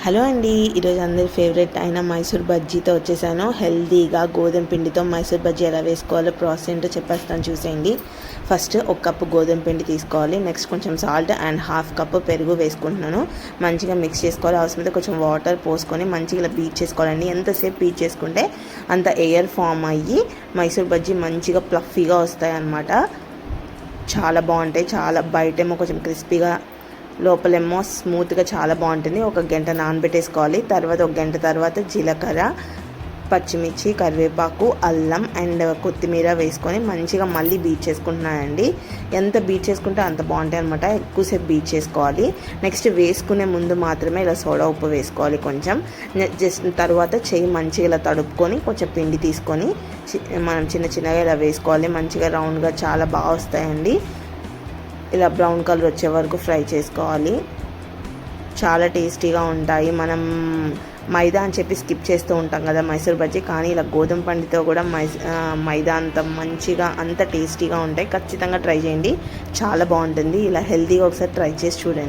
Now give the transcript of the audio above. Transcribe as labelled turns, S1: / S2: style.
S1: Hello అండి, ఈరోజు అందరి ఫేవరెట్ అయిన మైసూర్ బజ్జీతో వచ్చేసాను. హెల్తీగా గోధుమ పిండితో మైసూర్ బజ్జీ ఎలా వేసుకోవాలో ప్రాసెస్ ఏంటో చెప్పేస్తాను, చూసేయండి. ఫస్ట్ ఒక కప్పు గోధుమ పిండి తీసుకోవాలి. నెక్స్ట్ కొంచెం సాల్ట్ అండ్ హాఫ్ కప్పు పెరుగు వేసుకుంటున్నాను. మంచిగా మిక్స్ చేసుకోవాలి. అవసరమైతే కొంచెం వాటర్ పోసుకొని మంచిగా ఇలా బీట్ చేసుకోవాలండి. ఎంతసేపు బీట్ చేసుకుంటే అంత ఎయిర్ ఫామ్ అయ్యి మైసూర్ బజ్జీ మంచిగా ప్లఫీగా వస్తాయి అన్నమాట. చాలా బాగుంటాయి. చాలా బయటేమో కొంచెం క్రిస్పీగా, లోపలేమో స్మూత్గా చాలా బాగుంటుంది. ఒక గంట నానబెట్టేసుకోవాలి. తర్వాత ఒక గంట తర్వాత జీలకర్ర, పచ్చిమిర్చి, కరివేపాకు, అల్లం అండ్ కొత్తిమీర వేసుకొని మంచిగా మళ్ళీ బీట్ చేసుకుంటున్నానండి. ఎంత బీట్ చేసుకుంటే అంత బాగుంటాయి అనమాట. ఎక్కువసేపు బీట్ చేసుకోవాలి. నెక్స్ట్ వేసుకునే ముందు మాత్రమే ఇలా సోడా ఉప్పు వేసుకోవాలి కొంచెం. జస్ట్ తర్వాత చెయ్యి మంచిగా ఇలా తడుపుకొని కొంచెం పిండి తీసుకొని మనం చిన్న చిన్నగా ఇలా వేసుకోవాలి. మంచిగా రౌండ్గా చాలా బాగా వస్తాయండి. ఇలా బ్రౌన్ కలర్ వచ్చే వరకు ఫ్రై చేసుకోవాలి. చాలా టేస్టీగా ఉంటాయి. మనం మైదా అని చెప్పి స్కిప్ చేస్తూ ఉంటాం కదా మైసూర్ బజ్జీ, కానీ ఇలా గోధుమ పిండితో కూడా మైదా అంత మంచిగా అంత టేస్టీగా ఉంటాయి. ఖచ్చితంగా ట్రై చేయండి, చాలా బాగుంటుంది. ఇలా హెల్తీగా ఒకసారి ట్రై చేసి చూడండి.